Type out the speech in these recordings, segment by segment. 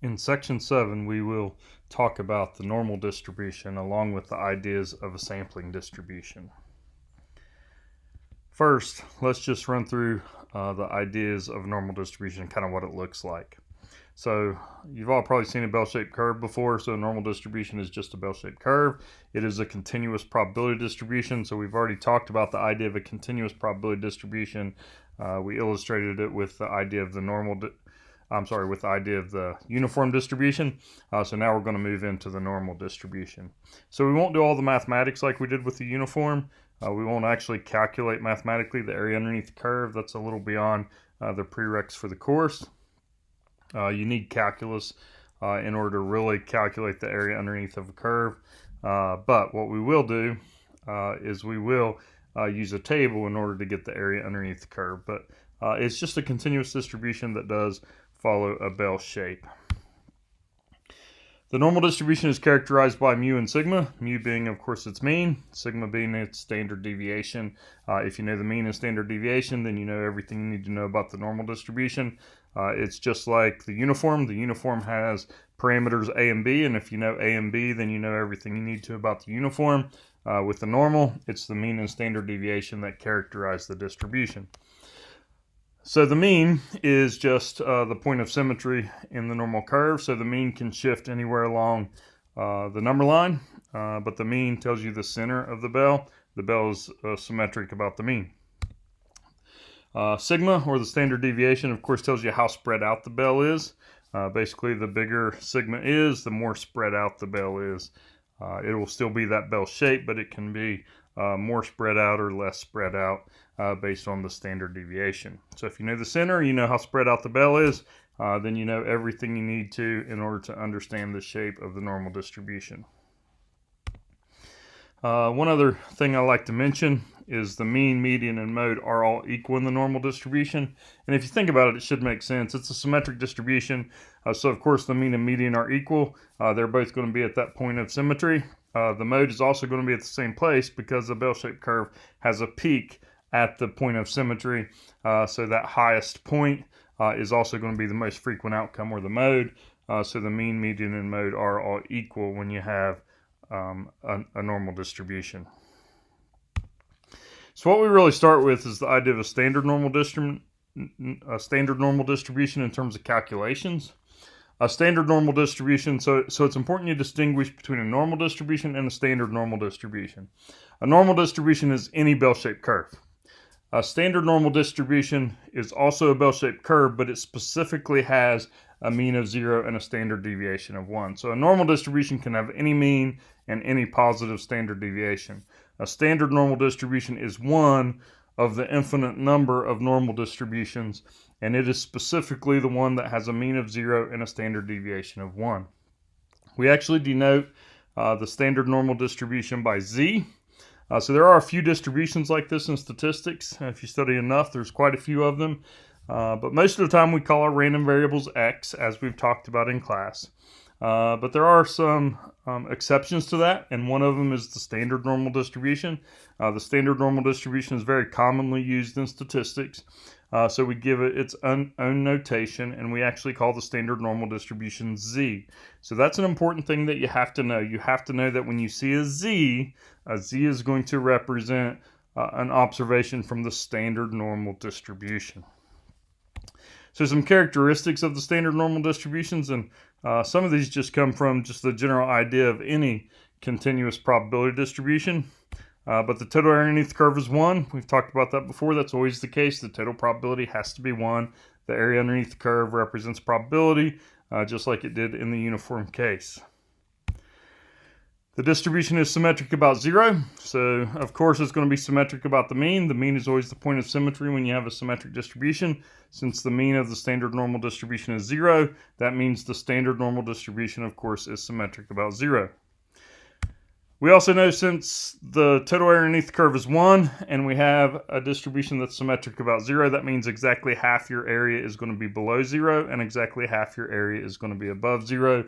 In section 7, we will talk about the normal distribution along with the ideas of a sampling distribution. First, let's just run through the ideas of normal distribution, kind of what it looks like. So you've all probably seen a bell-shaped curve before. So a normal distribution is just a bell-shaped curve. It is a continuous probability distribution. So we've already talked about the idea of a continuous probability distribution. We illustrated it with the idea of the with the idea of the uniform distribution. So now we're going to move into the normal distribution. So we won't do all the mathematics like we did with the uniform. We won't actually calculate mathematically the area underneath the curve. That's a little beyond the prereqs for the course. You need calculus in order to really calculate the area underneath of a curve. But what we will do is we will use a table in order to get the area underneath the curve. But it's just a continuous distribution that does follow a bell shape. The normal distribution is characterized by mu and sigma, mu being, of course, its mean, sigma being its standard deviation. If you know the mean and standard deviation, then you know everything you need to know about the normal distribution. It's just like the uniform. The uniform has parameters a and b, and if you know a and b, then you know everything you need to about the uniform. With the normal, it's the mean and standard deviation that characterize the distribution. So the mean is just the point of symmetry in the normal curve. So the mean can shift anywhere along the number line, but the mean tells you the center of the bell. The bell is symmetric about the mean. Sigma, or the standard deviation, of course, tells you how spread out the bell is. Basically, the bigger sigma is, the more spread out the bell is. It will still be that bell shape, but it can be more spread out or less spread out based on the standard deviation. So if you know the center, you know how spread out the bell is, then you know everything you need to in order to understand the shape of the normal distribution. One other thing I like to mention is the mean, median, and mode are all equal in the normal distribution. And if you think about it, it should make sense. It's a symmetric distribution, so of course the mean and median are equal. They're both going to be at that point of symmetry. The mode is also going to be at the same place because the bell-shaped curve has a peak at the point of symmetry. So that highest point is also going to be the most frequent outcome, or the mode. So the mean, median, and mode are all equal when you have a normal distribution. So what we really start with is the idea of a standard normal distribution in terms of calculations. A standard normal distribution, so it's important you distinguish between a normal distribution and a standard normal distribution. A normal distribution is any bell-shaped curve. A standard normal distribution is also a bell-shaped curve, but it specifically has a mean of 0 and a standard deviation of 1. So a normal distribution can have any mean and any positive standard deviation. A standard normal distribution is one of the infinite number of normal distributions, and it is specifically the one that has a mean of 0 and a standard deviation of 1. We actually denote the standard normal distribution by z. So there are a few distributions like this in statistics. If you study enough, there's quite a few of them. But most of the time we call our random variables x, as we've talked about in class. But there are some exceptions to that, and one of them is the standard normal distribution. The standard normal distribution is very commonly used in statistics. So we give it its own notation, and we actually call the standard normal distribution z. So that's an important thing that you have to know. You have to know that when you see a z is going to represent an observation from the standard normal distribution. So some characteristics of the standard normal distributions, and some of these just come from just the general idea of any continuous probability distribution. But the total area underneath the curve is 1. We've talked about that before. That's always the case. The total probability has to be 1. The area underneath the curve represents probability, just like it did in the uniform case. The distribution is symmetric about 0. So, of course, it's going to be symmetric about the mean. The mean is always the point of symmetry when you have a symmetric distribution. Since the mean of the standard normal distribution is 0, that means the standard normal distribution, of course, is symmetric about 0. We also know since the total area underneath the curve is 1 and we have a distribution that's symmetric about 0, that means exactly half your area is going to be below 0 and exactly half your area is going to be above 0.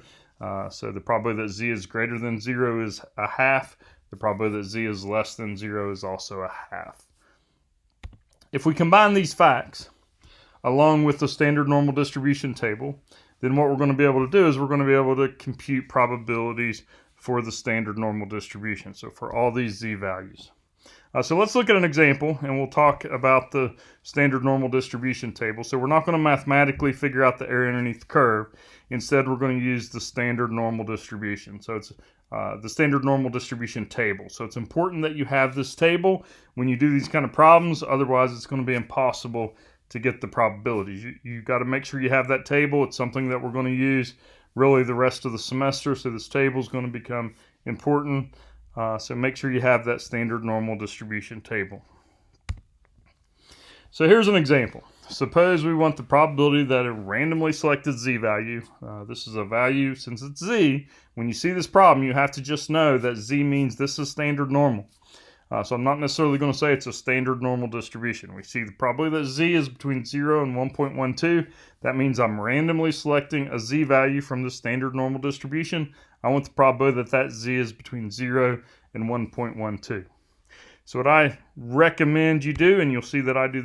So the probability that z is greater than 0 is a half. The probability that z is less than 0 is also a half. If we combine these facts along with the standard normal distribution table, then what we're going to be able to do is we're going to be able to compute probabilities for the standard normal distribution. So for all these z values. So let's look at an example, and we'll talk about the standard normal distribution table. So we're not going to mathematically figure out the area underneath the curve. Instead, we're going to use the standard normal distribution. So it's the standard normal distribution table. So it's important that you have this table when you do these kind of problems. Otherwise, it's going to be impossible to get the probabilities. You've got to make sure you have that table. It's something that we're going to use really the rest of the semester. So this table is going to become important. So make sure you have that standard normal distribution table. So here's an example. Suppose we want the probability that a randomly selected z value, this is a value, since it's z, when you see this problem, you have to just know that z means this is standard normal. So I'm not necessarily going to say it's a standard normal distribution. We see the probability that z is between 0 and 1.12. That means I'm randomly selecting a z value from the standard normal distribution. I want the probability that z is between 0 and 1.12. So what I recommend you do, and you'll see that I do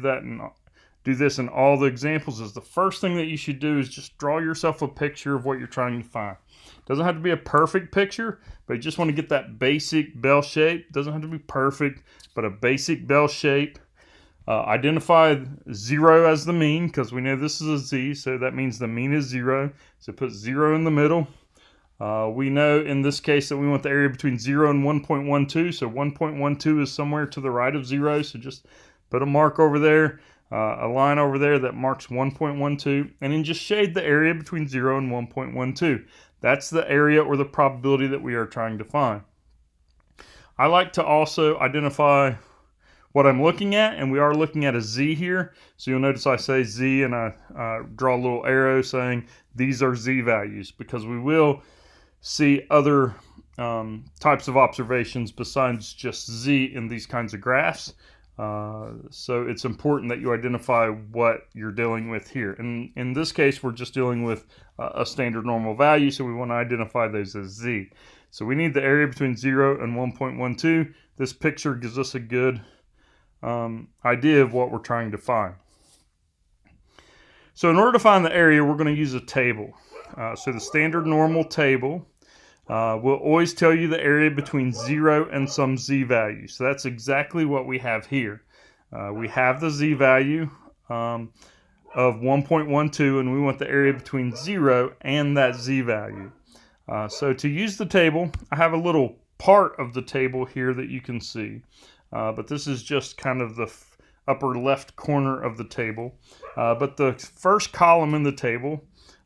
this in all the examples, is the first thing that you should do is just draw yourself a picture of what you're trying to find. It doesn't have to be a perfect picture, but you just want to get that basic bell shape. It doesn't have to be perfect, but a basic bell shape. Identify 0 as the mean, because we know this is a z, so that means the mean is 0. So put 0 in the middle. We know in this case that we want the area between 0 and 1.12, so 1.12 is somewhere to the right of 0, so just put a mark over there, a line over there that marks 1.12, and then just shade the area between 0 and 1.12. That's the area or the probability that we are trying to find. I like to also identify what I'm looking at, and we are looking at a z here. So you'll notice I say z, and I draw a little arrow saying these are z values, because we will see other types of observations besides just z in these kinds of graphs. So it's important that you identify what you're dealing with here. And in this case, we're just dealing with a standard normal value, so we want to identify those as z. So we need the area between 0 and 1.12. This picture gives us a good idea of what we're trying to find. So in order to find the area, we're going to use a table. So the standard normal table will always tell you the area between 0 and some z value. So that's exactly what we have here. We have the z value of 1.12, and we want the area between 0 and that z value. So to use the table, I have a little part of the table here that you can see. But this is just kind of the upper left corner of the table. But the first column in the table,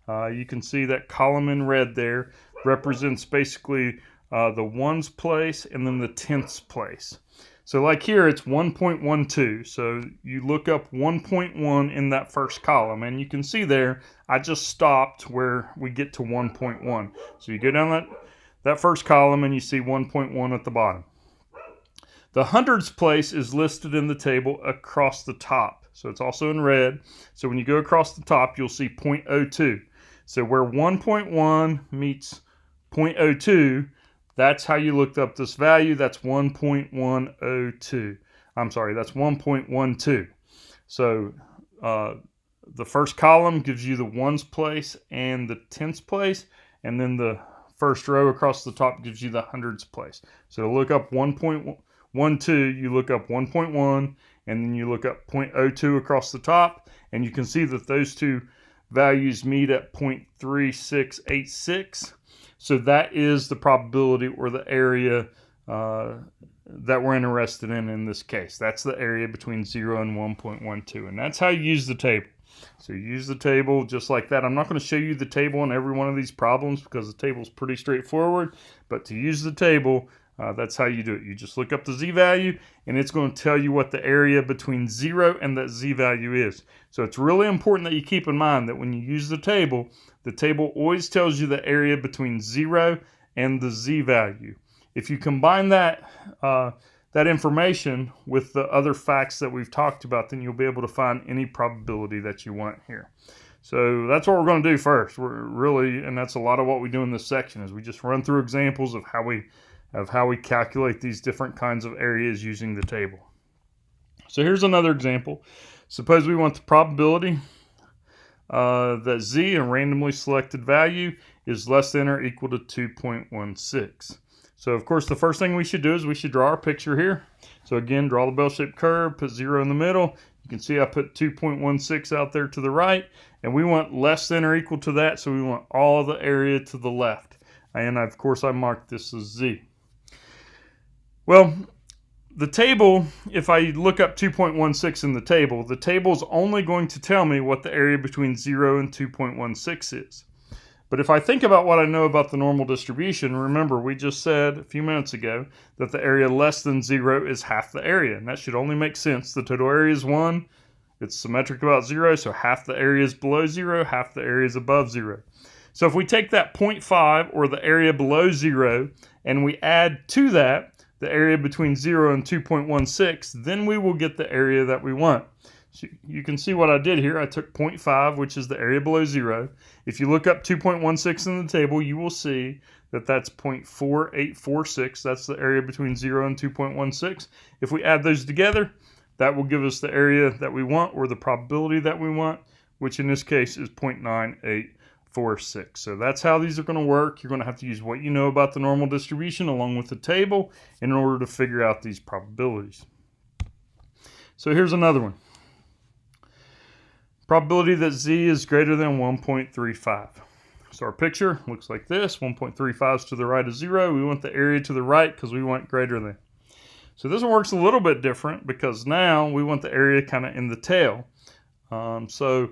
you can see that column in red there represents basically the ones place and then the tenths place. So like here, it's 1.12. So you look up 1.1 in that first column, and you can see there, I just stopped where we get to 1.1. So you go down that first column and you see 1.1 at the bottom. The hundreds place is listed in the table across the top. So it's also in red. So when you go across the top, you'll see 0.02. So where 1.1 meets 0.02, that's how you looked up this value. That's 1.102. I'm sorry, that's 1.12. So the first column gives you the ones place and the tenths place, and then the first row across the top gives you the hundreds place. So to look up 1.12, you look up 1.1, and then you look up 0.02 across the top, and you can see that those two values meet at 0.3686. So that is the probability or the area that we're interested in this case. That's the area between 0 and 1.12, and that's how you use the table. So you use the table just like that. I'm not going to show you the table on every one of these problems because the table is pretty straightforward, but to use the table, that's how you do it. You just look up the z value, and it's going to tell you what the area between 0 and that z value is. So it's really important that you keep in mind that when you use the table always tells you the area between 0 and the z value. If you combine that information with the other facts that we've talked about, then you'll be able to find any probability that you want here. So that's what we're going to do first. And that's a lot of what we do in this section, is we just run through examples of how we calculate these different kinds of areas using the table. So here's another example. Suppose we want the probability that z, a randomly selected value, is less than or equal to 2.16. So of course the first thing we should do is we should draw our picture here. So again, draw the bell-shaped curve, put 0 in the middle. You can see I put 2.16 out there to the right, and we want less than or equal to that, so we want all the area to the left. And of course I marked this as z. Well, the table, if I look up 2.16 in the table is only going to tell me what the area between 0 and 2.16 is. But if I think about what I know about the normal distribution, remember we just said a few minutes ago that the area less than 0 is half the area, and that should only make sense. The total area is 1, it's symmetric about 0, so half the area is below 0, half the area is above 0. So if we take that 0.5, or the area below 0, and we add to that the area between 0 and 2.16, then we will get the area that we want. So you can see what I did here. I took 0.5, which is the area below 0. If you look up 2.16 in the table, you will see that that's 0.4846. That's the area between 0 and 2.16. If we add those together, that will give us the area that we want, or the probability that we want, which in this case is 0.9846. So that's how these are going to work. You're going to have to use what you know about the normal distribution along with the table in order to figure out these probabilities. So here's another one. Probability that z is greater than 1.35. So our picture looks like this. 1.35 is to the right of 0. We want the area to the right because we want greater than. So this one works a little bit different because now we want the area kind of in the tail. So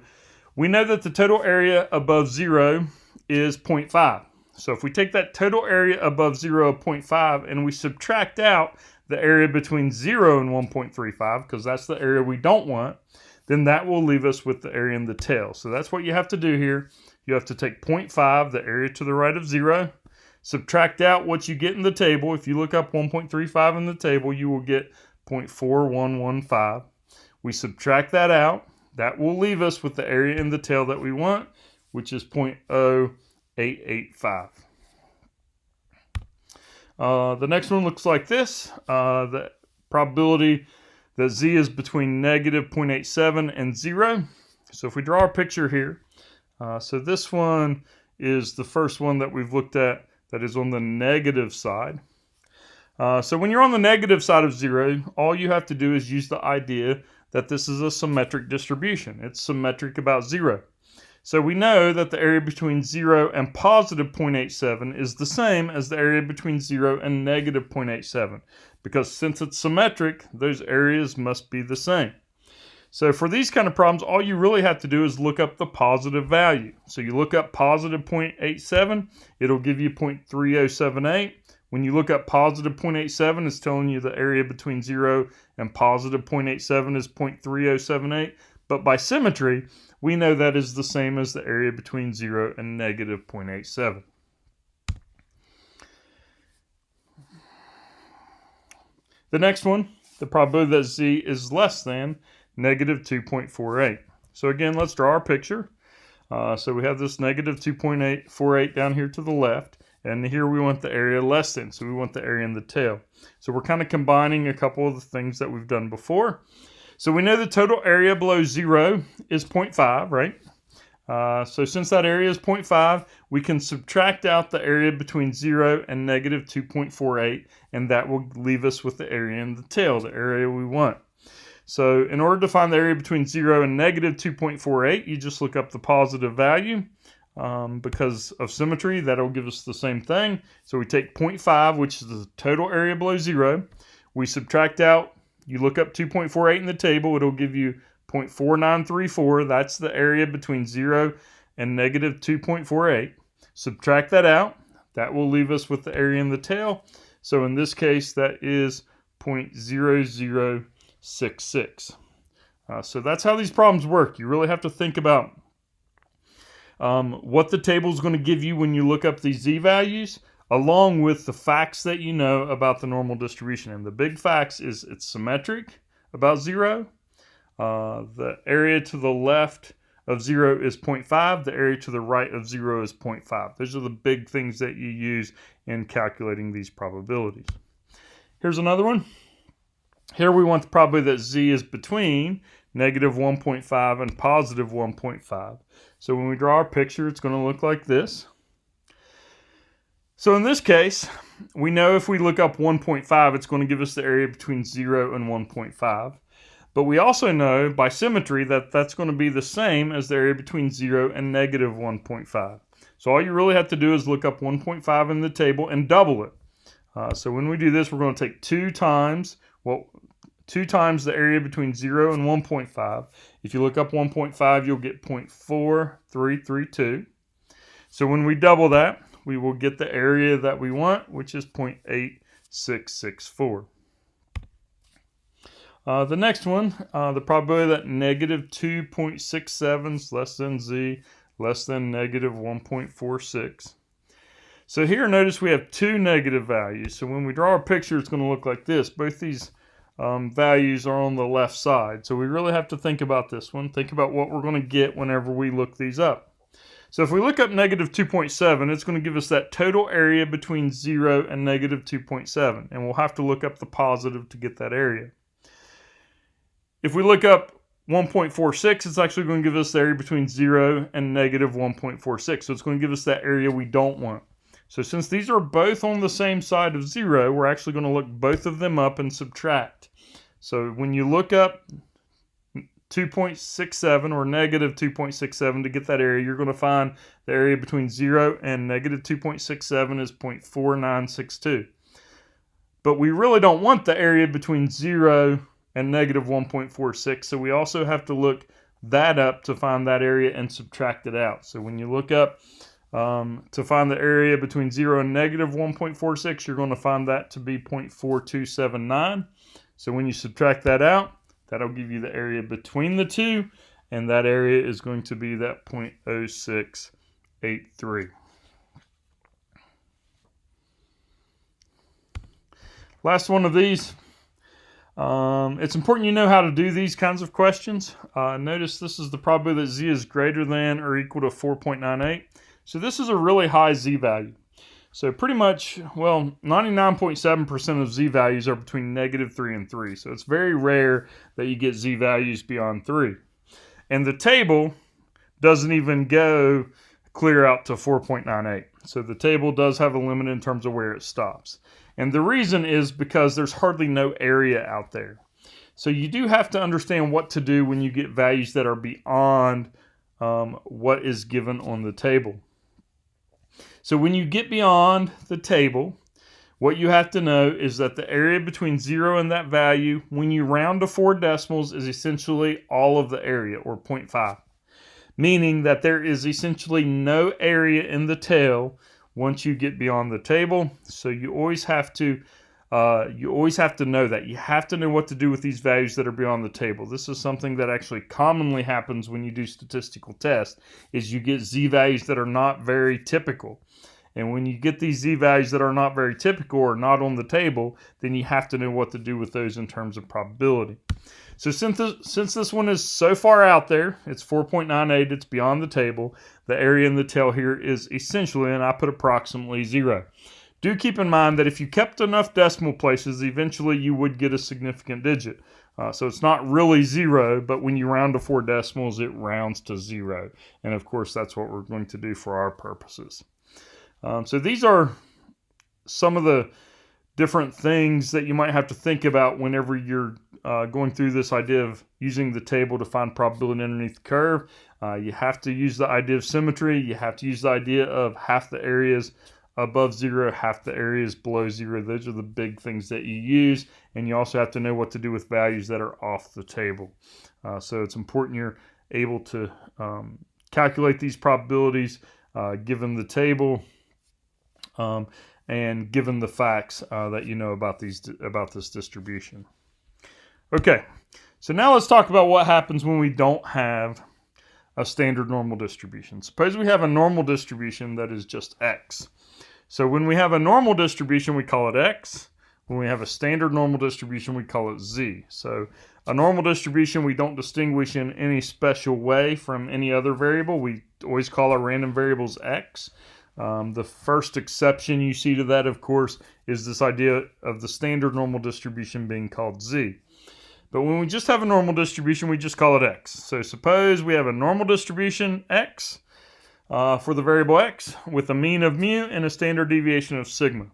we know that the total area above 0 is 0.5. So if we take that total area above 0 of 0.5 and we subtract out the area between 0 and 1.35, because that's the area we don't want, then that will leave us with the area in the tail. So that's what you have to do here. You have to take 0.5, the area to the right of 0, subtract out what you get in the table. If you look up 1.35 in the table, you will get 0.4115. We subtract that out. That will leave us with the area in the tail that we want, which is 0.0885. The next one looks like this. The probability that z is between negative 0.87 and 0. So if we draw our picture here, so this one is the first one that we've looked at that is on the negative side. So when you're on the negative side of 0, all you have to do is use the idea that this is a symmetric distribution. It's symmetric about 0. So we know that the area between 0 and positive 0.87 is the same as the area between 0 and negative 0.87. Because since it's symmetric, those areas must be the same. So for these kind of problems, all you really have to do is look up the positive value. So you look up positive 0.87, it'll give you 0.3078. When you look up positive 0.87, it's telling you the area between 0 and positive 0.87 is 0.3078. But by symmetry, we know that is the same as the area between 0 and negative 0.87. The next one, the probability that z is less than negative 2.48. So again, let's draw our picture. So we have this negative 2.48 down here to the left, and here we want the area less than, so we want the area in the tail. So we're kind of combining a couple of the things that we've done before. So we know the total area below 0 is 0.5, right? So since that area is 0.5, we can subtract out the area between 0 and negative 2.48, and that will leave us with the area in the tail, the area we want. So in order to find the area between 0 and negative 2.48, you just look up the positive value. Because of symmetry, that'll give us the same thing. So we take 0.5, which is the total area below 0. We subtract out, you look up 2.48 in the table, it'll give you 0.4934. That's the area between 0 and negative 2.48. Subtract that out. That will leave us with the area in the tail. So in this case, that is 0.0066. So that's how these problems work. You really have to think about what the table is going to give you when you look up these z values, along with the facts that you know about the normal distribution. And the big facts is it's symmetric about 0. The area to the left of 0 is 0.5. The area to the right of 0 is 0.5. Those are the big things that you use in calculating these probabilities. Here's another one. Here we want the probability that z is between negative 1.5 and positive 1.5. So when we draw our picture, it's going to look like this. So in this case, we know if we look up 1.5, it's going to give us the area between 0 and 1.5. But we also know by symmetry that that's going to be the same as the area between 0 and negative 1.5. So all you really have to do is look up 1.5 in the table and double it. So when we do this, we're going to take 2 times the area between 0 and 1.5. If you look up 1.5, you'll get 0.4332. So when we double that, we will get the area that we want, which is 0.8664. The next one, the probability that negative 2.67 is less than z, less than negative 1.46. So here, notice we have 2 negative values. So when we draw our picture, it's going to look like this. Both these values are on the left side. So we really have to think about this one. Think about what we're going to get whenever we look these up. So if we look up negative 2.7, it's going to give us that total area between 0 and negative 2.7. And we'll have to look up the positive to get that area. If we look up 1.46, it's actually going to give us the area between 0 and negative 1.46. So it's going to give us that area we don't want. So since these are both on the same side of 0, we're actually going to look both of them up and subtract. So when you look up 2.67 or negative 2.67 to get that area, you're going to find the area between 0 and negative 2.67 is 0.4962. But we really don't want the area between 0 and negative 1.46, so we also have to look that up to find that area and subtract it out. So when you look up to find the area between 0 and negative 1.46, you're going to find that to be 0.4279. So when you subtract that out, that'll give you the area between the two, and that area is going to be that 0.0683. Last one of these. It's important you know how to do these kinds of questions. Notice this is the probability that z is greater than or equal to 4.98. So this is a really high z value. So pretty much, well, 99.7% of z values are between negative 3 and 3. So it's very rare that you get z values beyond 3. And the table doesn't even go clear out to 4.98. So the table does have a limit in terms of where it stops. And the reason is because there's hardly no area out there. So you do have to understand what to do when you get values that are beyond what is given on the table. So when you get beyond the table, what you have to know is that the area between 0 and that value, when you round to 4 decimals, is essentially all of the area, or 0.5. Meaning that there is essentially no area in the tail once you get beyond the table. So you always have to know that. You have to know what to do with these values that are beyond the table. This is something that actually commonly happens when you do statistical tests, is you get z values that are not very typical. And when you get these z values that are not very typical or not on the table, then you have to know what to do with those in terms of probability. So since this one is so far out there, it's 4.98, it's beyond the table, the area in the tail here is essentially, and I put approximately 0. Do keep in mind that if you kept enough decimal places, eventually you would get a significant digit. So it's not really 0, but when you round to 4 decimals, it rounds to 0. And of course, that's what we're going to do for our purposes. So these are some of the different things that you might have to think about whenever you're going through this idea of using the table to find probability underneath the curve. You have to use the idea of symmetry. You have to use the idea of half the areas above 0, half the areas below 0. Those are the big things that you use. And you also have to know what to do with values that are off the table. So it's important you're able to calculate these probabilities given the table and given the facts that you know about this distribution. Okay, so now let's talk about what happens when we don't have a standard normal distribution. Suppose we have a normal distribution that is just x. So when we have a normal distribution, we call it x. When we have a standard normal distribution, we call it z. So a normal distribution, we don't distinguish in any special way from any other variable. We always call our random variables x. The first exception you see to that, of course, is this idea of the standard normal distribution being called z. But when we just have a normal distribution, we just call it x. So suppose we have a normal distribution x for the variable x with a mean of mu and a standard deviation of sigma.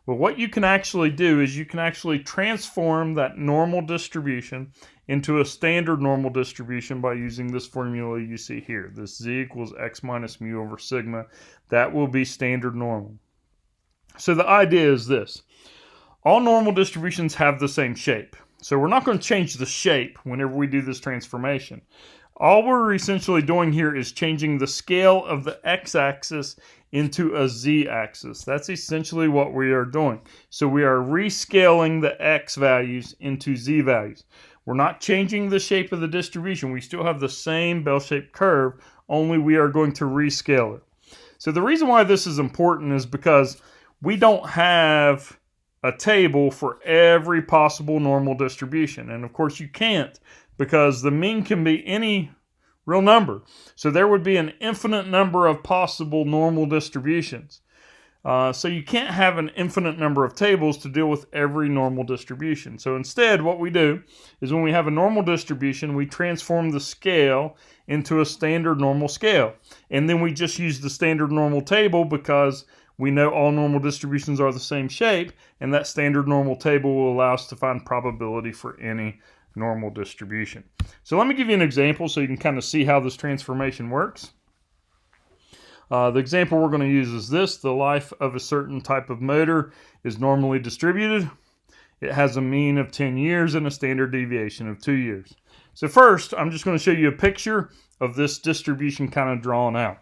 Well, what you can actually do is you can actually transform that normal distribution into a standard normal distribution by using this formula you see here. This z equals x minus mu over sigma. That will be standard normal. So the idea is this. All normal distributions have the same shape. So we're not going to change the shape whenever we do this transformation. All we're essentially doing here is changing the scale of the x-axis into a z-axis. That's essentially what we are doing. So we are rescaling the x values into z values. We're not changing the shape of the distribution. We still have the same bell-shaped curve, only we are going to rescale it. So the reason why this is important is because we don't have a table for every possible normal distribution. And of course you can't, because the mean can be any real number. So there would be an infinite number of possible normal distributions. So you can't have an infinite number of tables to deal with every normal distribution. So instead what we do is when we have a normal distribution, we transform the scale into a standard normal scale. And then we just use the standard normal table because we know all normal distributions are the same shape, and that standard normal table will allow us to find probability for any normal distribution. So let me give you an example so you can kind of see how this transformation works. The example we're going to use is this. The life of a certain type of motor is normally distributed. It has a mean of 10 years and a standard deviation of 2 years. So first, I'm just going to show you a picture of this distribution kind of drawn out.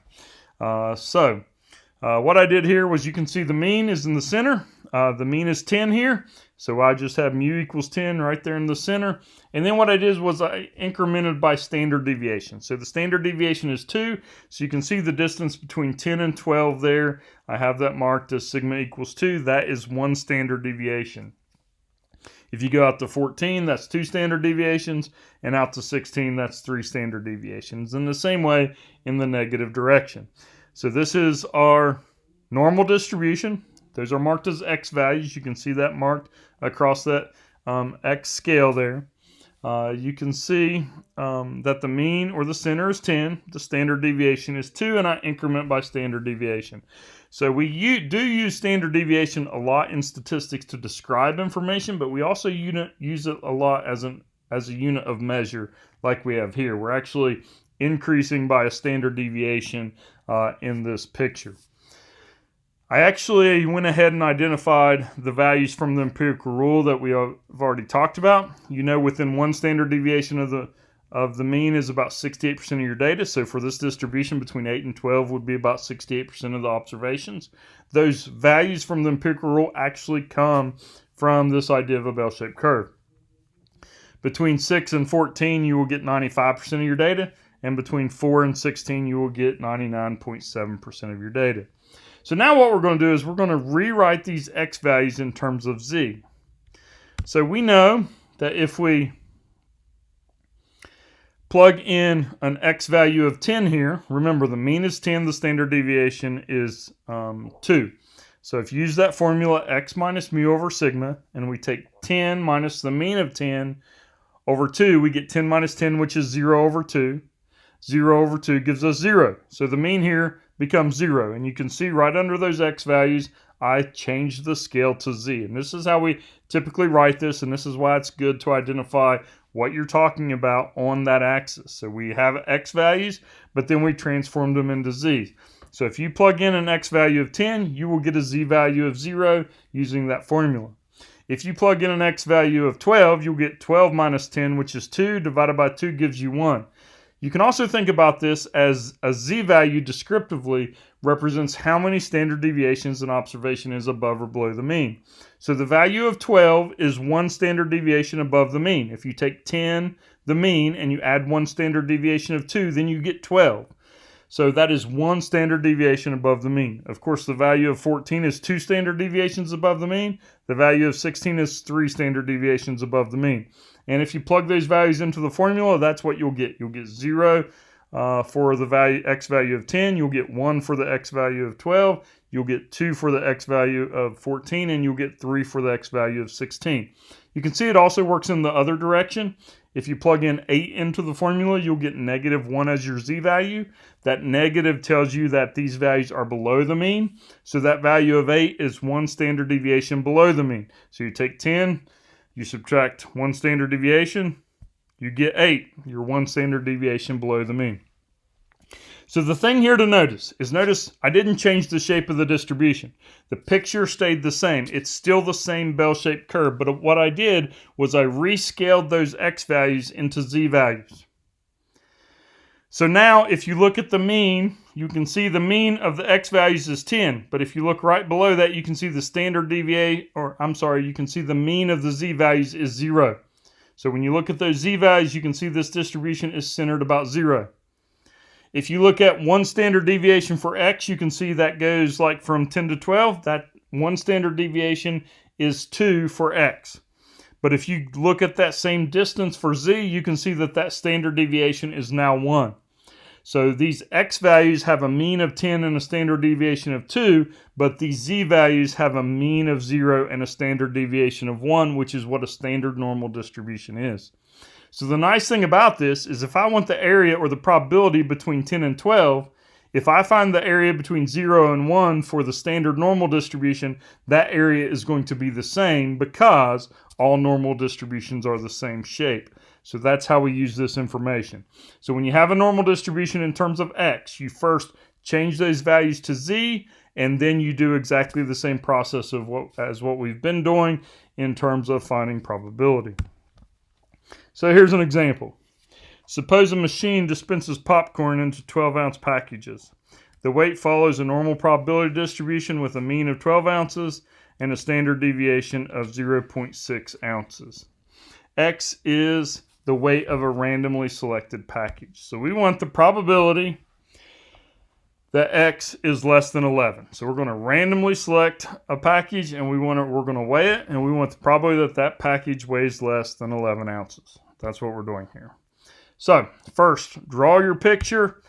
What I did here was you can see the mean is in the center. The mean is 10 here. So I just have mu equals 10 right there in the center. And then what I did was I incremented by standard deviation. So the standard deviation is 2. So you can see the distance between 10 and 12 there. I have that marked as sigma equals 2. That is 1 standard deviation. If you go out to 14, that's 2 standard deviations. And out to 16, that's 3 standard deviations. In the same way in the negative direction. So this is our normal distribution. Those are marked as x values. You can see that marked across that x scale there. You can see that the mean or the center is 10. The standard deviation is 2, and I increment by standard deviation. So we do use standard deviation a lot in statistics to describe information, but we also use it a lot as a unit of measure like we have here. We're actually increasing by a standard deviation in this picture. I actually went ahead and identified the values from the empirical rule that we have already talked about. You know, within 1 standard deviation of the mean is about 68% of your data. So for this distribution, between 8 and 12 would be about 68% of the observations. Those values from the empirical rule actually come from this idea of a bell-shaped curve. Between 6 and 14, you will get 95% of your data. And between 4 and 16, you will get 99.7% of your data. So now what we're going to do is we're going to rewrite these x values in terms of z. So we know that if we plug in an x value of 10 here, remember the mean is 10, the standard deviation is 2. So if you use that formula x minus mu over sigma, and we take 10 minus the mean of 10 over 2, we get 10 minus 10, which is 0 over 2. 0 over 2 gives us 0. So the mean here becomes 0. And you can see right under those x values, I changed the scale to z. And this is how we typically write this, and this is why it's good to identify what you're talking about on that axis. So we have x values, but then we transform them into z. So if you plug in an x value of 10, you will get a z value of 0 using that formula. If you plug in an x value of 12, you'll get 12 minus 10, which is 2, divided by 2 gives you 1. You can also think about this as a z value descriptively represents how many standard deviations an observation is above or below the mean. So the value of 12 is 1 standard deviation above the mean. If you take 10, the mean, and you add 1 standard deviation of 2, then you get 12. So that is 1 standard deviation above the mean. Of course, the value of 14 is 2 standard deviations above the mean. The value of 16 is 3 standard deviations above the mean. And if you plug those values into the formula, that's what you'll get. You'll get 0 for the value x value of 10. You'll get 1 for the x value of 12. You'll get 2 for the x value of 14. And you'll get 3 for the x value of 16. You can see it also works in the other direction. If you plug in 8 into the formula, you'll get -1 as your z-value. That negative tells you that these values are below the mean. So that value of 8 is 1 standard deviation below the mean. So you take 10, you subtract 1 standard deviation, you get 8. You're 1 standard deviation below the mean. So the thing here to notice I didn't change the shape of the distribution. The picture stayed the same. It's still the same bell-shaped curve, but what I did was I rescaled those x values into z values. So now if you look at the mean, you can see the mean of the x values is 10, but if you look right below that, you can see the standard deviation, you can see the mean of the z values is 0. So when you look at those z values, you can see this distribution is centered about 0. If you look at 1 standard deviation for x, you can see that goes like from 10 to 12. That 1 standard deviation is 2 for x. But if you look at that same distance for z, you can see that that standard deviation is now 1. So these x values have a mean of 10 and a standard deviation of 2, but these z values have a mean of 0 and a standard deviation of 1, which is what a standard normal distribution is. So the nice thing about this is if I want the area or the probability between 10 and 12, if I find the area between 0 and 1 for the standard normal distribution, that area is going to be the same because all normal distributions are the same shape. So that's how we use this information. So when you have a normal distribution in terms of x, you first change those values to z, and then you do exactly the same process as what we've been doing in terms of finding probability. So here's an example. Suppose a machine dispenses popcorn into 12-ounce packages. The weight follows a normal probability distribution with a mean of 12 ounces and a standard deviation of 0.6 ounces. X is the weight of a randomly selected package. So we want the probability that x is less than 11. So we're going to randomly select a package and we're going to weigh it, and we want the probability that that package weighs less than 11 ounces. That's what we're doing here. So first, draw your picture,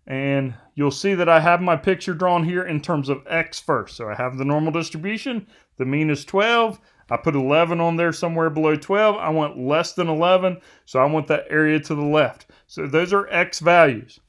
and you'll see that I have my picture drawn here in terms of x first. So I have the normal distribution. The mean is 12. I put 11 on there somewhere below 12. I want less than 11, so I want that area to the left. So those are x values.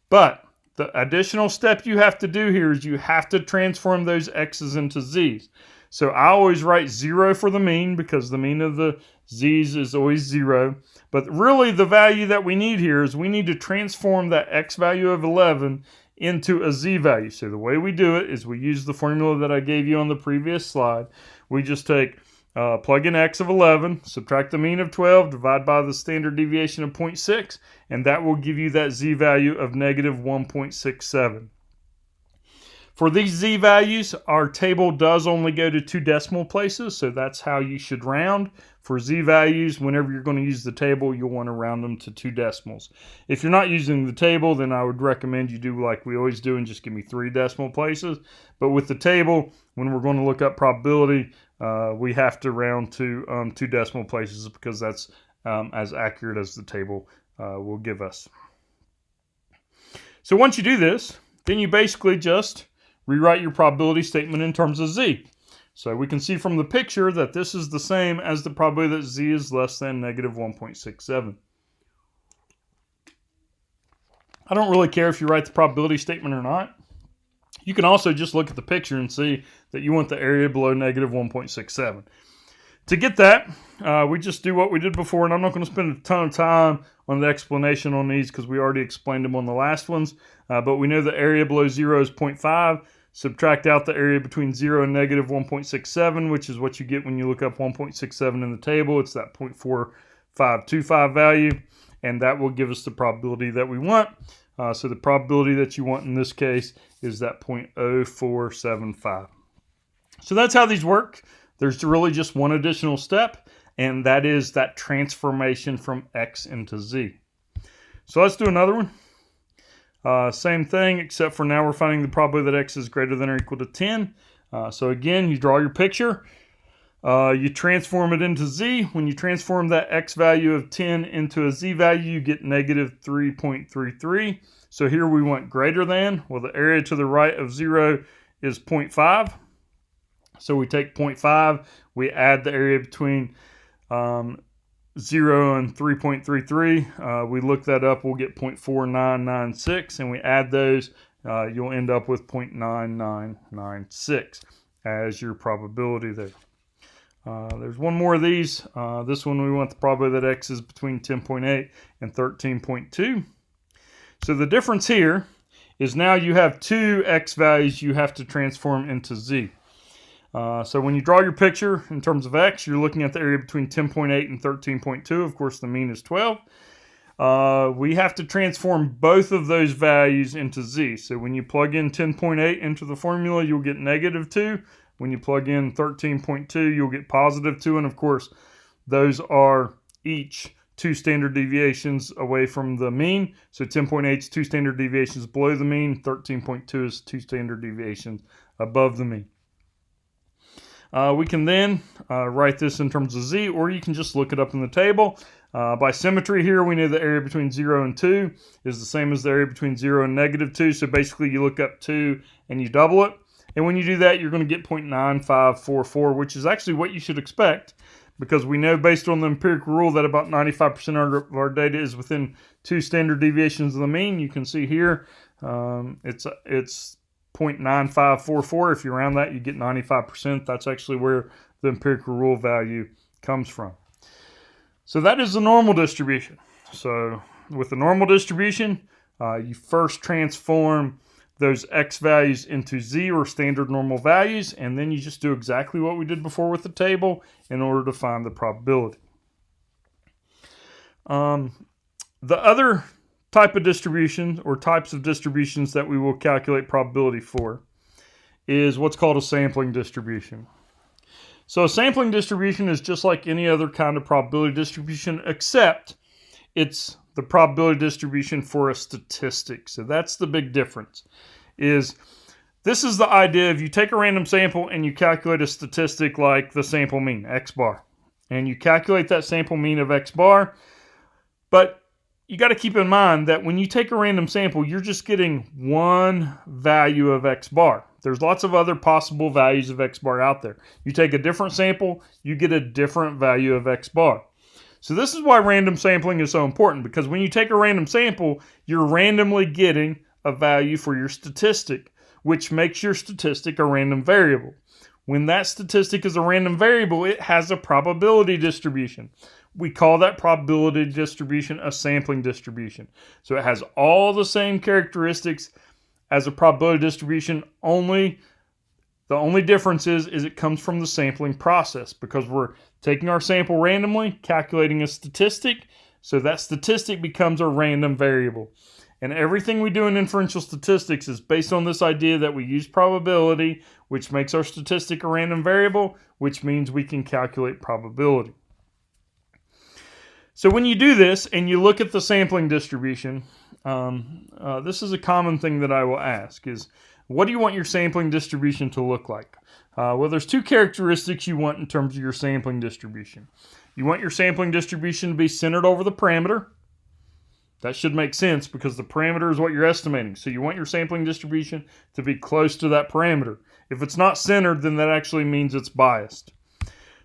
But the additional step you have to do here is you have to transform those x's into z's. So I always write 0 for the mean because the mean of the z's is always 0. But really the value that we need here is we need to transform that x value of 11 into a z value. So the way we do it is we use the formula that I gave you on the previous slide. We just take plug in x of 11, subtract the mean of 12, divide by the standard deviation of 0.6, and that will give you that z value of -1.67. For these z values, our table does only go to 2 decimal places, so that's how you should round. For z values, whenever you're going to use the table, you'll want to round them to 2 decimals. If you're not using the table, then I would recommend you do like we always do and just give me 3 decimal places. But with the table, when we're going to look up probability, we have to round to 2 decimal places because that's as accurate as the table will give us. So once you do this, then you basically just rewrite your probability statement in terms of z. So we can see from the picture that this is the same as the probability that z is less than -1.67. I don't really care if you write the probability statement or not. You can also just look at the picture and see that you want the area below -1.67. To get that, we just do what we did before, and I'm not going to spend a ton of time on the explanation on these because we already explained them on the last ones, but we know the area below 0 is 0.5. Subtract out the area between 0 and -1.67, which is what you get when you look up 1.67 in the table. It's that 0.4525 value, and that will give us the probability that we want. So the probability that you want in this case is that 0.0475. So that's how these work. There's really just one additional step, and that is that transformation from x into z. So let's do another one. Same thing, except for now we're finding the probability that x is greater than or equal to 10. So again, you draw your picture. You transform it into z. When you transform that x value of 10 into a z value, you get -3.33. So here we want greater than. Well, the area to the right of 0 is 0.5. So we take 0.5, we add the area between 0 and 3.33. We look that up, we'll get 0.4996, and we add those, you'll end up with 0.9996 as your probability there. There's one more of these. This one we want the probability that x is between 10.8 and 13.2. So the difference here is now you have two x values you have to transform into z. So when you draw your picture in terms of x, you're looking at the area between 10.8 and 13.2. Of course, the mean is 12. We have to transform both of those values into z. So when you plug in 10.8 into the formula, you'll get -2. When you plug in 13.2, you'll get +2. And of course, those are each 2 standard deviations away from the mean. So 10.8 is 2 standard deviations below the mean. 13.2 is 2 standard deviations above the mean. We can then write this in terms of z, or you can just look it up in the table. By symmetry here, we know the area between 0 and 2 is the same as the area between 0 and -2. So basically, you look up 2 and you double it. And when you do that, you're going to get 0.9544, which is actually what you should expect, because we know based on the empirical rule that about 95% of our data is within 2 standard deviations of the mean. You can see here it's 0.9544. If you round that, you get 95%. That's actually where the empirical rule value comes from. So that is the normal distribution. So with the normal distribution, you first transform those x values into z, or standard normal values, and then you just do exactly what we did before with the table in order to find the probability. The other type of distribution, or types of distributions that we will calculate probability for, is what's called a sampling distribution. So a sampling distribution is just like any other kind of probability distribution, except it's the probability distribution for a statistic. So that's the big difference. This is the idea of you take a random sample and you calculate a statistic like the sample mean, x bar. And you calculate that sample mean of x bar, but you got to keep in mind that when you take a random sample, you're just getting one value of x bar. There's lots of other possible values of x bar out there. You take a different sample, you get a different value of x bar. So this is why random sampling is so important, because when you take a random sample, you're randomly getting a value for your statistic, which makes your statistic a random variable. When that statistic is a random variable, it has a probability distribution. We call that probability distribution a sampling distribution. So it has all the same characteristics as a probability distribution, the only difference is it comes from the sampling process, because we're taking our sample randomly, calculating a statistic, so that statistic becomes a random variable. And everything we do in inferential statistics is based on this idea that we use probability, which makes our statistic a random variable, which means we can calculate probability. So when you do this and you look at the sampling distribution, this is a common thing that I will ask is, what do you want your sampling distribution to look like? Well, there's 2 characteristics you want in terms of your sampling distribution. You want your sampling distribution to be centered over the parameter. That should make sense because the parameter is what you're estimating. So you want your sampling distribution to be close to that parameter. If it's not centered, then that actually means it's biased.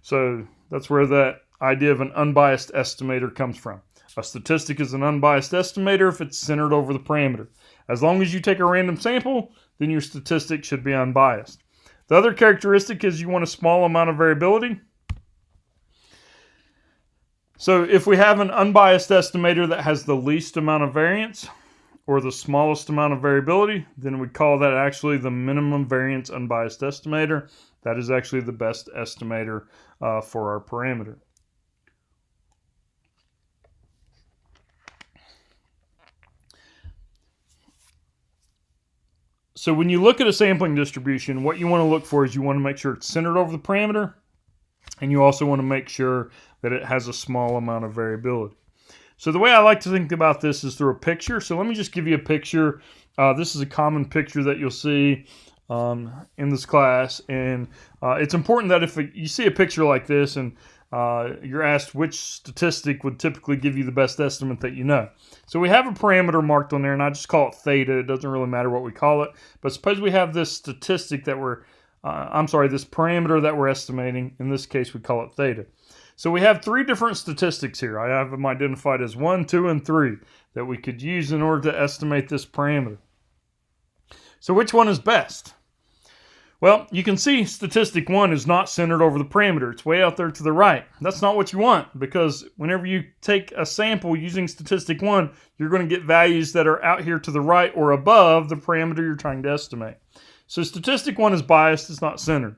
So that's where that idea of an unbiased estimator comes from. A statistic is an unbiased estimator if it's centered over the parameter. As long as you take a random sample, then your statistic should be unbiased. The other characteristic is you want a small amount of variability. So if we have an unbiased estimator that has the least amount of variance or the smallest amount of variability, then we call that actually the minimum variance unbiased estimator. That is actually the best estimator for our parameter. So when you look at a sampling distribution, what you want to look for is you want to make sure it's centered over the parameter, and you also want to make sure that it has a small amount of variability. So the way I like to think about this is through a picture. So let me just give you a picture. This is a common picture that you'll see in this class, and it's important that if you see a picture like this and you're asked which statistic would typically give you the best estimate that you know. So we have a parameter marked on there, and I just call it theta. It doesn't really matter what we call it. But suppose we have this statistic that this parameter that we're estimating. In this case, we call it theta. So we have three different statistics here. I have them identified as 1, 2, and 3 that we could use in order to estimate this parameter. So which one is best? Well, you can see statistic 1 is not centered over the parameter. It's way out there to the right. That's not what you want, because whenever you take a sample using statistic 1, you're going to get values that are out here to the right or above the parameter you're trying to estimate. So statistic 1 is biased, it's not centered.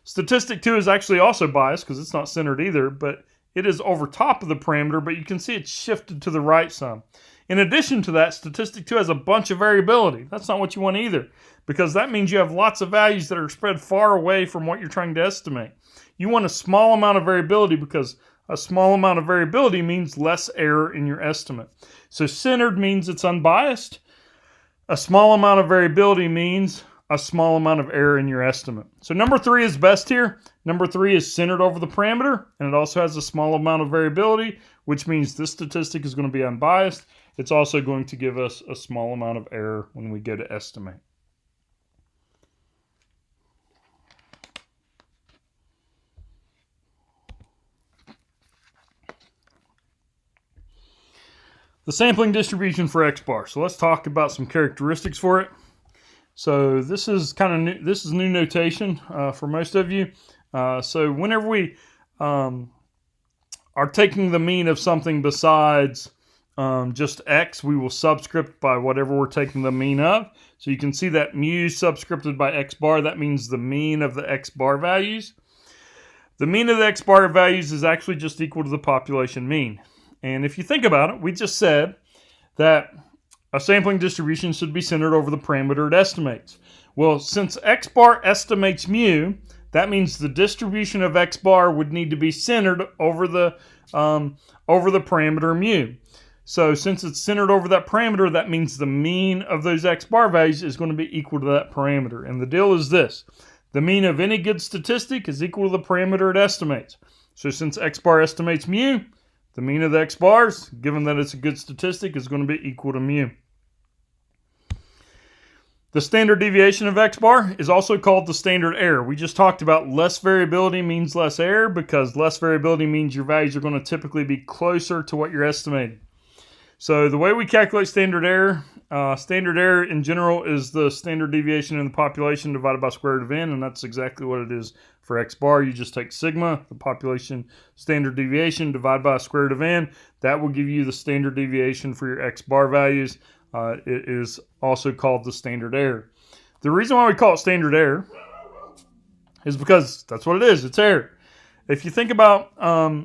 Statistic 2 is actually also biased because it's not centered either, but it is over top of the parameter, but you can see it's shifted to the right some. In addition to that, statistic 2 has a bunch of variability. That's not what you want either, because that means you have lots of values that are spread far away from what you're trying to estimate. You want a small amount of variability, because a small amount of variability means less error in your estimate. So centered means it's unbiased. A small amount of variability means a small amount of error in your estimate. So number 3 is best here. Number 3 is centered over the parameter, and it also has a small amount of variability, which means this statistic is going to be unbiased. It's also going to give us a small amount of error when we go to estimate. The sampling distribution for X bar. So let's talk about some characteristics for it. So this is kind of new. This is new notation for most of you. So whenever we are taking the mean of something besides just X, we will subscript by whatever we're taking the mean of. So you can see that mu subscripted by X bar. That means the mean of the X bar values. The mean of the X bar values is actually just equal to the population mean. And if you think about it, we just said that a sampling distribution should be centered over the parameter it estimates. Well, since X bar estimates mu, that means the distribution of X bar would need to be centered over the parameter mu. So since it's centered over that parameter, that means the mean of those X bar values is going to be equal to that parameter. And the deal is this: the mean of any good statistic is equal to the parameter it estimates. So since X bar estimates mu, the mean of the X bars, given that it's a good statistic, is going to be equal to mu. The standard deviation of X bar is also called the standard error. We just talked about less variability means less error, because less variability means your values are going to typically be closer to what you're estimating. So the way we calculate standard error in general is the standard deviation in the population divided by square root of n, and that's exactly what it is for X bar. You just take sigma, the population standard deviation, divided by square root of n. That will give you the standard deviation for your X bar values. It is also called the standard error. The reason why we call it standard error is because that's what it is. It's error. If you think about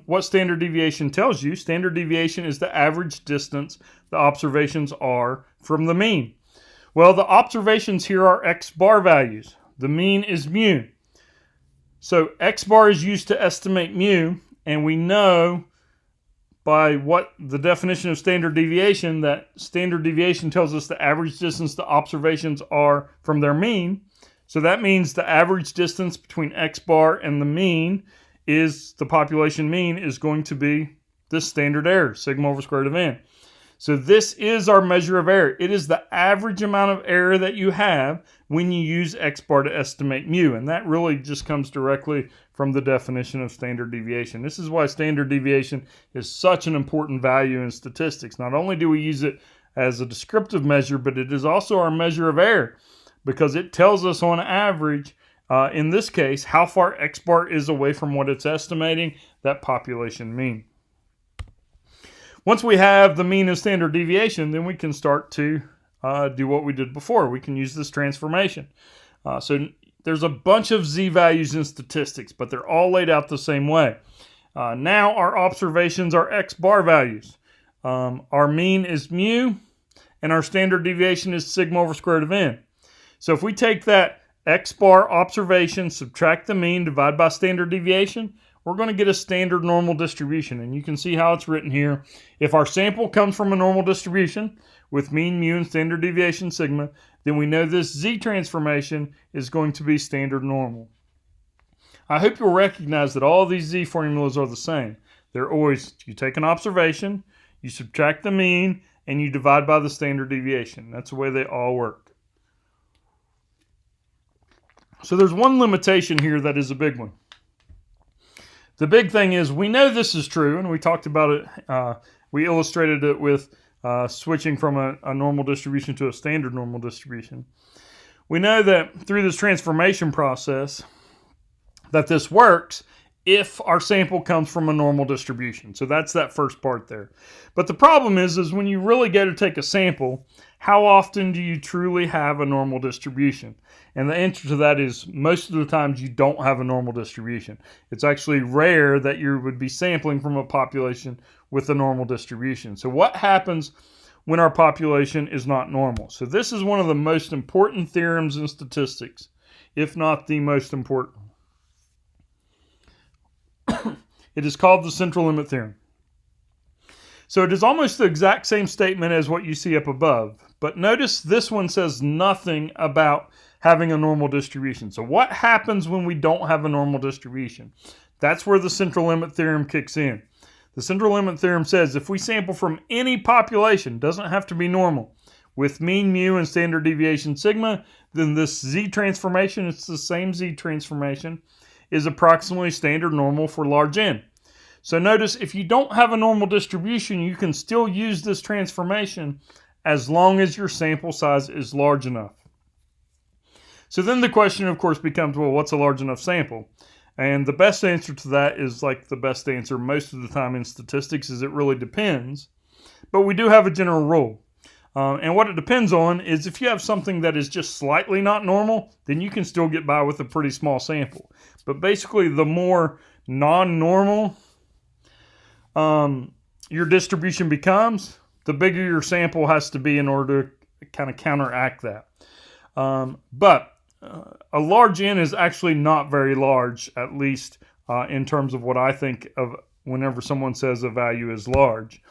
what standard deviation tells you, standard deviation is the average distance the observations are from the mean. Well, the observations here are X bar values. The mean is mu. So X bar is used to estimate mu, and we know by what the definition of standard deviation, that standard deviation tells us the average distance the observations are from their mean. So that means the average distance between X bar and the mean is the population mean is going to be this standard error, sigma over square root of n. So this is our measure of error. It is the average amount of error that you have when you use X bar to estimate mu, and that really just comes directly from the definition of standard deviation. This is why standard deviation is such an important value in statistics. Not only do we use it as a descriptive measure, but it is also our measure of error, because it tells us on average, in this case, how far X bar is away from what it's estimating, that population mean. Once we have the mean of standard deviation, then we can start to do what we did before. We can use this transformation. So there's a bunch of z values in statistics, but they're all laid out the same way. Now our observations are X bar values. Our mean is mu, and our standard deviation is sigma over square root of n. So if we take that X bar observation, subtract the mean, divide by standard deviation, we're going to get a standard normal distribution. And you can see how it's written here. If our sample comes from a normal distribution with mean, mu, and standard deviation sigma, then we know this z transformation is going to be standard normal. I hope you'll recognize that all these z formulas are the same. They're always, you take an observation, you subtract the mean, and you divide by the standard deviation. That's the way they all work. So there's one limitation here that is a big one. The big thing is we know this is true, and we talked about it. We illustrated it with switching from a normal distribution to a standard normal distribution. We know that through this transformation process that this works if our sample comes from a normal distribution. So that's that first part there. But the problem is when you really go to take a sample, how often do you truly have a normal distribution? And the answer to that is most of the times you don't have a normal distribution. It's actually rare that you would be sampling from a population with a normal distribution. So what happens when our population is not normal? So this is one of the most important theorems in statistics, if not the most important. It is called the central limit theorem. So it is almost the exact same statement as what you see up above, but notice this one says nothing about having a normal distribution. So what happens when we don't have a normal distribution? That's where the central limit theorem kicks in. The central limit theorem says if we sample from any population, doesn't have to be normal, with mean mu and standard deviation sigma, then this z transformation, it's the same z transformation, is approximately standard normal for large N. So notice if you don't have a normal distribution, you can still use this transformation as long as your sample size is large enough. So then the question, of course, becomes, well, what's a large enough sample? And the best answer to that is like the best answer most of the time in statistics is it really depends. But we do have a general rule. And what it depends on is if you have something that is just slightly not normal, then you can still get by with a pretty small sample. But basically, the more non-normal your distribution becomes, the bigger your sample has to be in order to kind of counteract that. But a large N is actually not very large, at least in terms of what I think of whenever someone says a value is large.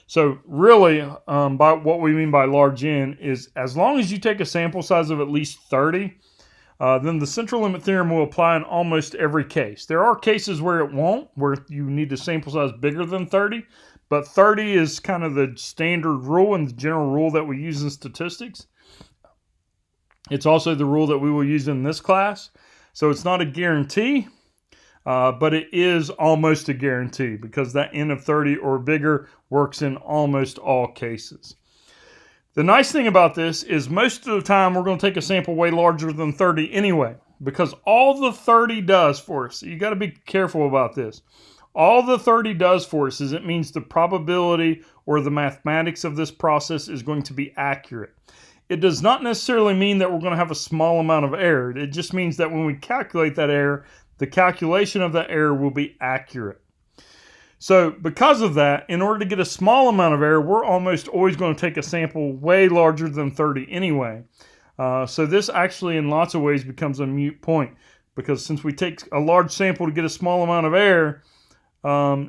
So really, by what we mean by large N is as long as you take a sample size of at least 30, then the central limit theorem will apply in almost every case. There are cases where it won't, where you need a sample size bigger than 30, but 30 is kind of the standard rule and the general rule that we use in statistics. It's also the rule that we will use in this class. So it's not a guarantee, but it is almost a guarantee because that N of 30 or bigger works in almost all cases. The nice thing about this is most of the time we're going to take a sample way larger than 30 anyway, because all the 30 does for us, you got to be careful about this. All the 30 does for us is it means the probability or the mathematics of this process is going to be accurate. It does not necessarily mean that we're going to have a small amount of error. It just means that when we calculate that error, the calculation of that error will be accurate. So because of that, in order to get a small amount of error, we're almost always going to take a sample way larger than 30 anyway. So this actually in lots of ways becomes a moot point because since we take a large sample to get a small amount of error,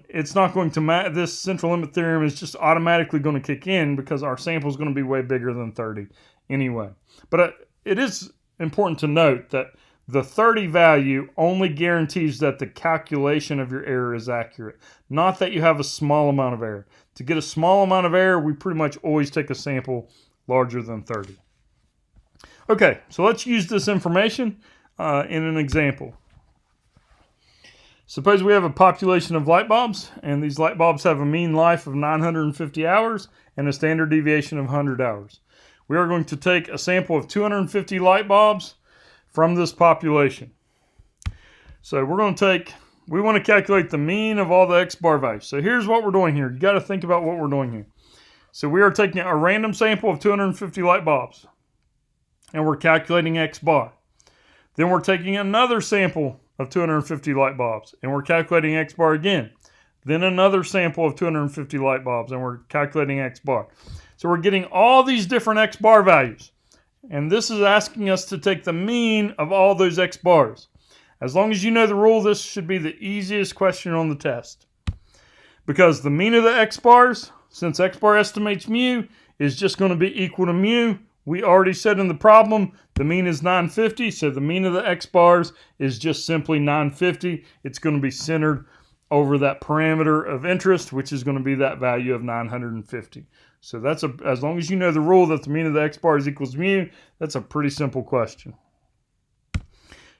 it's not going to matter. This central limit theorem is just automatically going to kick in because our sample is going to be way bigger than 30 anyway. But it is important to note that the 30 value only guarantees that the calculation of your error is accurate, not that you have a small amount of error. To get a small amount of error, we pretty much always take a sample larger than 30. Okay, so let's use this information in an example. Suppose we have a population of light bulbs, and these light bulbs have a mean life of 950 hours and a standard deviation of 100 hours. We are going to take a sample of 250 light bulbs from this population. So we want to calculate the mean of all the X bar values. So here's what we're doing here. You got to think about what we're doing here. So we are taking a random sample of 250 light bulbs, and we're calculating X bar. Then we're taking another sample of 250 light bulbs, and we're calculating X bar again. Then another sample of 250 light bulbs, and we're calculating X bar. So we're getting all these different X bar values. And this is asking us to take the mean of all those X bars. As long as you know the rule, this should be the easiest question on the test. Because the mean of the X bars, since X bar estimates mu, is just going to be equal to mu. We already said in the problem, the mean is 950, so the mean of the X bars is just simply 950. It's going to be centered over that parameter of interest, which is going to be that value of 950. So that's as long as you know the rule that the mean of the X bars equals mu, that's a pretty simple question.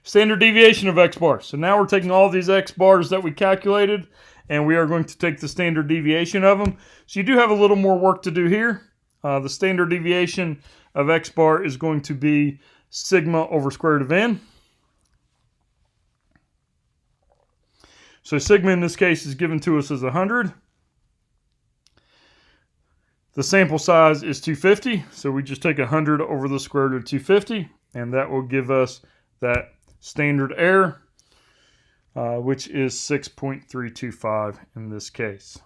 Standard deviation of x bar. So now we're taking all these x bars that we calculated, and we are going to take the standard deviation of them. So you do have a little more work to do here. The standard deviation of x bar is going to be sigma over square root of n. So sigma in this case is given to us as 100. The sample size is 250, so we just take 100 over the square root of 250, and that will give us that standard error, which is 6.325 in this case.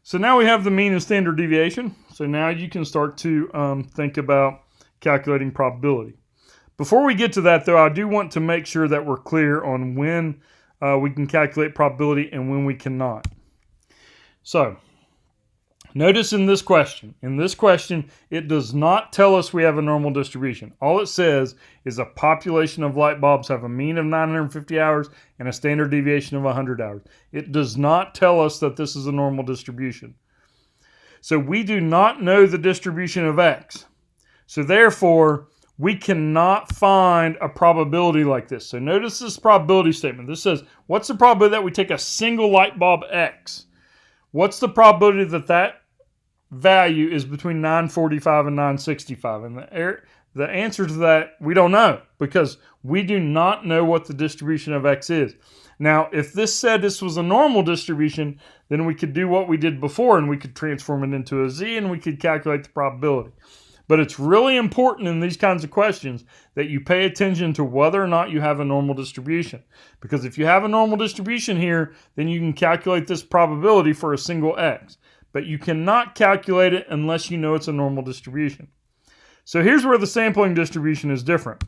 So now we have the mean and standard deviation. So now you can start to think about calculating probability. Before we get to that, though, I do want to make sure that we're clear on when we can calculate probability and when we cannot. So, notice in this question, it does not tell us we have a normal distribution. All it says is a population of light bulbs have a mean of 950 hours and a standard deviation of 100 hours. It does not tell us that this is a normal distribution. So we do not know the distribution of x. So therefore, we cannot find a probability like this. So notice this probability statement. This says, what's the probability that we take a single light bulb x? What's the probability that that value is between 945 and 965? And the answer to that, we don't know, because we do not know what the distribution of x is. Now, if this said this was a normal distribution, then we could do what we did before, and we could transform it into a z, and we could calculate the probability. But it's really important in these kinds of questions that you pay attention to whether or not you have a normal distribution. Because if you have a normal distribution here, then you can calculate this probability for a single x. But you cannot calculate it unless you know it's a normal distribution. So here's where the sampling distribution is different.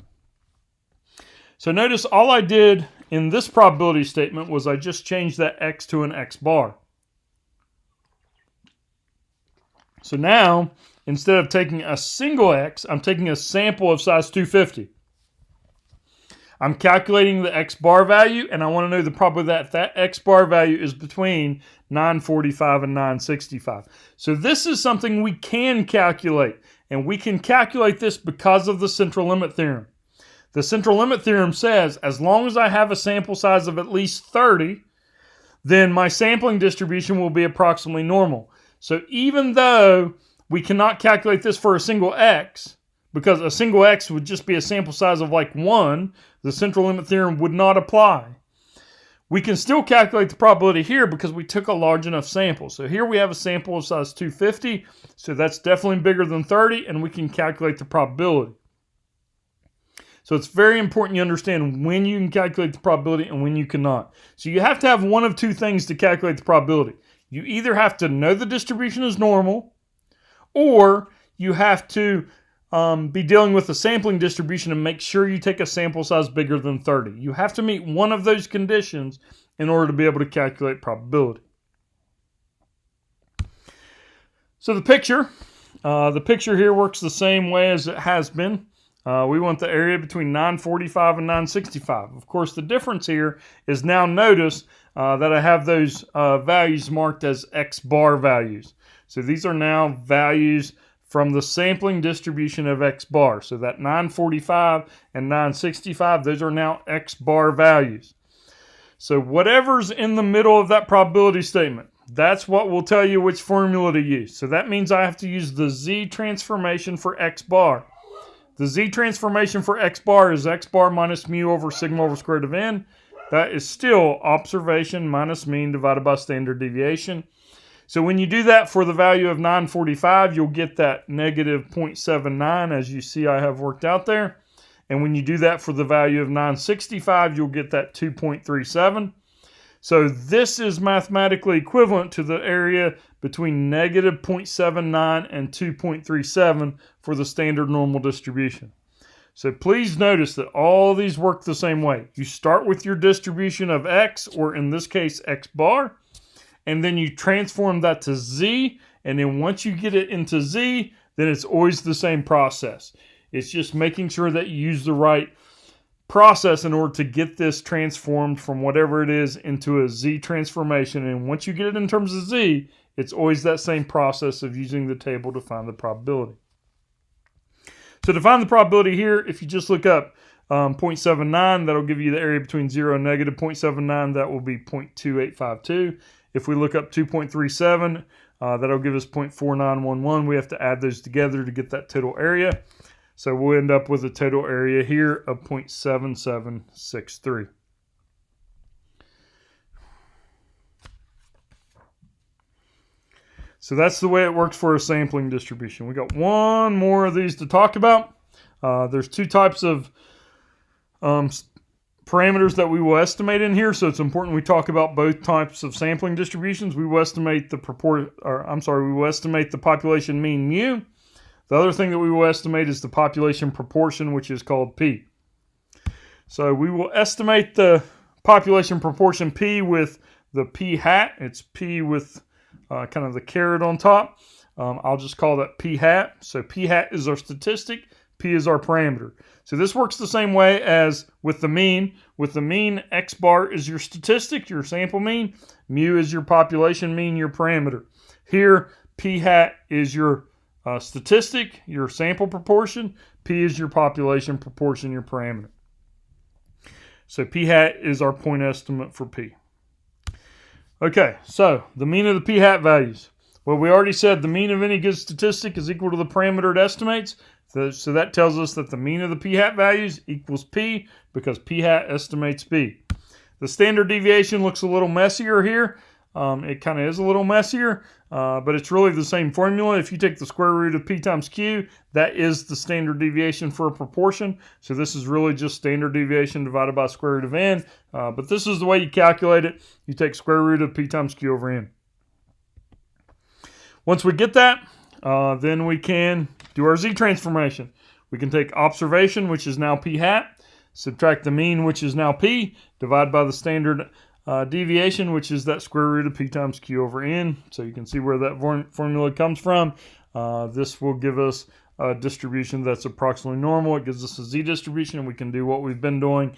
So notice all I did in this probability statement was I just changed that x to an x bar. So now, instead of taking a single x, I'm taking a sample of size 250. I'm calculating the x bar value, and I want to know the probability that that x bar value is between 945 and 965. So this is something we can calculate, and we can calculate this because of the central limit theorem. The central limit theorem says as long as I have a sample size of at least 30, then my sampling distribution will be approximately normal. So even though we cannot calculate this for a single x, because a single x would just be a sample size of like 1, the central limit theorem would not apply. We can still calculate the probability here because we took a large enough sample. So here we have a sample of size 250, so that's definitely bigger than 30, and we can calculate the probability. So it's very important you understand when you can calculate the probability and when you cannot. So you have to have one of two things to calculate the probability. You either have to know the distribution is normal, or you have to be dealing with a sampling distribution and make sure you take a sample size bigger than 30. You have to meet one of those conditions in order to be able to calculate probability. So the picture here works the same way as it has been. We want the area between 945 and 965. Of course, the difference here is now notice that I have those values marked as x bar values. So these are now values from the sampling distribution of x bar. So that 945 and 965, those are now x bar values. So whatever's in the middle of that probability statement, that's what will tell you which formula to use. So that means I have to use the z transformation for x bar. The z transformation for x bar is x bar minus mu over sigma over square root of n. That is still observation minus mean divided by standard deviation. So when you do that for the value of 945, you'll get that negative 0.79, as you see I have worked out there. And when you do that for the value of 965, you'll get that 2.37. So this is mathematically equivalent to the area between negative 0.79 and 2.37 for the standard normal distribution. So please notice that all these work the same way. You start with your distribution of x, or in this case x bar, and then you transform that to z, and then once you get it into z, then it's always the same process. It's just making sure that you use the right process in order to get this transformed from whatever it is into a z transformation. And once you get it in terms of z, it's always that same process of using the table to find the probability. So to find the probability here, if you just look up 0.79, that'll give you the area between 0 and negative 0.79. That will be 0.2852. If we look up 2.37, that'll give us 0.4911. We have to add those together to get that total area. So we'll end up with a total area here of 0.7763. So that's the way it works for a sampling distribution. We got one more of these to talk about. There's two types of parameters that we will estimate in here, so it's important we talk about both types of sampling distributions. We will estimate the population mean mu. The other thing that we will estimate is the population proportion, which is called p. So we will estimate the population proportion p with the p hat. It's p with kind of the caret on top. I'll just call that p hat. So p hat is our statistic, p is our parameter. So this works the same way as with the mean. With the mean, x bar is your statistic, your sample mean. Mu is your population mean, your parameter. Here, p hat is your statistic, your sample proportion. P is your population proportion, your parameter. So p hat is our point estimate for p. Okay, so the mean of the p hat values. Well, we already said the mean of any good statistic is equal to the parameter it estimates. So that tells us that the mean of the p hat values equals p, because p hat estimates p. The standard deviation looks a little messier here. It kind of is a little messier, but it's really the same formula. If you take the square root of p times q, that is the standard deviation for a proportion. So this is really just standard deviation divided by square root of n. But this is the way you calculate it. You take square root of p times q over n. Once we get that, then we can do our z transformation. We can take observation, which is now p hat, subtract the mean, which is now p, divide by the standard deviation, which is that square root of p times q over n. So you can see where that formula comes from. This will give us a distribution that's approximately normal. It gives us a z distribution, and we can do what we've been doing.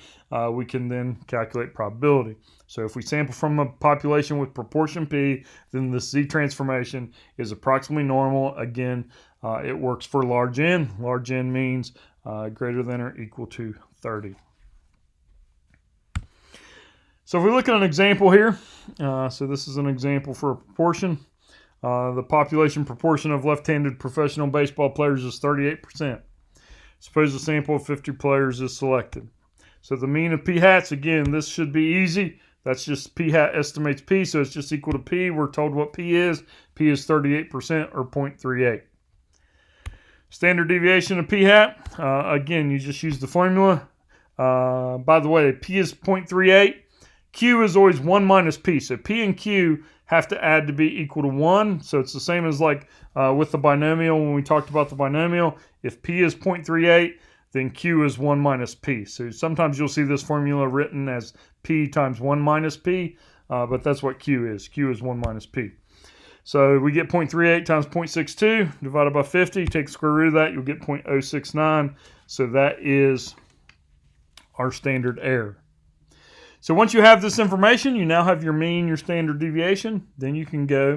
We can then calculate probability. So if we sample from a population with proportion p, then the z transformation is approximately normal. Again, it works for large n. Large n means greater than or equal to 30. So if we look at an example here, so this is an example for a proportion. The population proportion of left-handed professional baseball players is 38%. Suppose a sample of 50 players is selected. So the mean of p hats, again, this should be easy. That's just p hat estimates p, so it's just equal to p. We're told what p is. P is 38% or 0.38. Standard deviation of p hat, again, you just use the formula. By the way, p is 0.38. Q is always 1 minus p. So p and q have to add to be equal to 1. So it's the same as like with the binomial when we talked about the binomial. If p is 0.38, then q is 1 minus p. So sometimes you'll see this formula written as p times 1 minus p, but that's what q is. Q is 1 minus p. So we get 0.38 times 0.62 divided by 50. Take the square root of that, you'll get 0.069. So that is our standard error. So once you have this information, you now have your mean, your standard deviation. Then you can go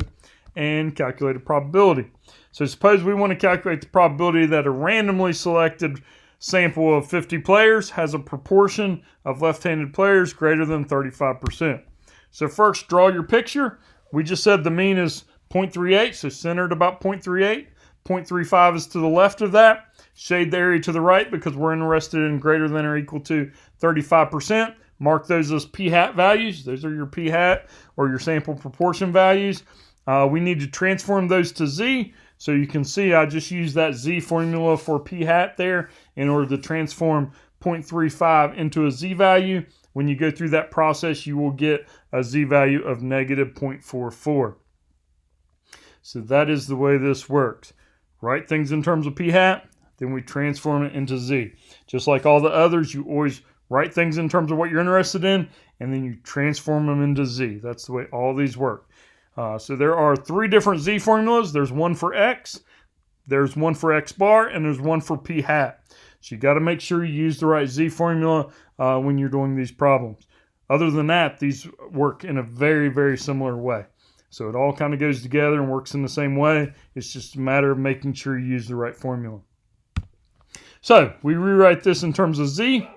and calculate a probability. So suppose we want to calculate the probability that a randomly selected sample of 50 players has a proportion of left-handed players greater than 35%. So first, draw your picture. We just said the mean is 0.38, so centered about 0.38. 0.35 is to the left of that. Shade the area to the right because we're interested in greater than or equal to 35%. Mark those as p hat values. Those are your p hat or your sample proportion values. We need to transform those to z. So you can see I just used that z formula for p hat there in order to transform 0.35 into a z value. When you go through that process, you will get a z value of negative 0.44. So that is the way this works. Write things in terms of p hat, then we transform it into z. Just like all the others, you always write things in terms of what you're interested in, and then you transform them into z. That's the way all these work. So there are 3 different z formulas. There's one for x, there's one for x bar, and there's one for p hat. So you got to make sure you use the right z formula when you're doing these problems. Other than that, these work in a very, very similar way. So it all kind of goes together and works in the same way. It's just a matter of making sure you use the right formula. So we rewrite this in terms of z.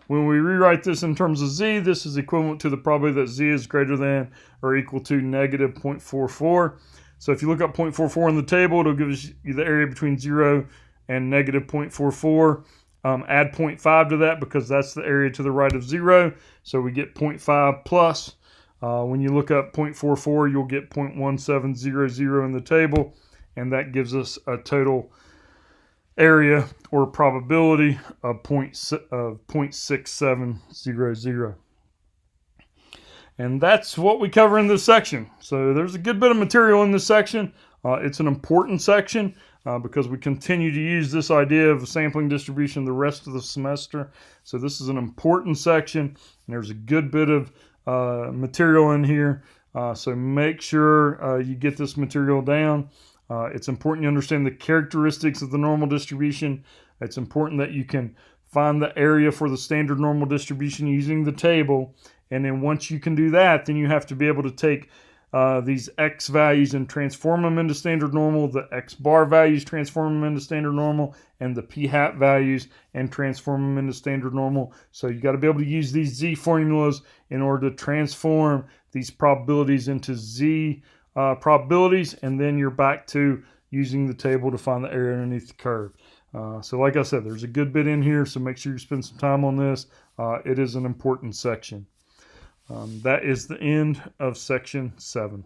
When we rewrite this in terms of z, this is equivalent to the probability that z is greater than or equal to negative 0.44. So if you look up 0.44 in the table, it'll give you the area between 0 and negative 0.44. Add 0.5 to that because that's the area to the right of 0. So we get 0.5 plus. When you look up 0.44, you'll get 0.1700 in the table, and that gives us a total area or probability of 0.6700. And that's what we cover in this section. So there's a good bit of material in this section. It's an important section because we continue to use this idea of a sampling distribution the rest of the semester. So this is an important section, and there's a good bit of material in here. So make sure you get this material down. It's important you understand the characteristics of the normal distribution. It's important that you can find the area for the standard normal distribution using the table. And then once you can do that, then you have to be able to take these x values and transform them into standard normal, the x bar values, transform them into standard normal, and the p hat values and transform them into standard normal. So you got to be able to use these z formulas in order to transform these probabilities into z probabilities, and then you're back to using the table to find the area underneath the curve. So like I said, there's a good bit in here, so make sure you spend some time on this. It is an important section. That is the end of section 7.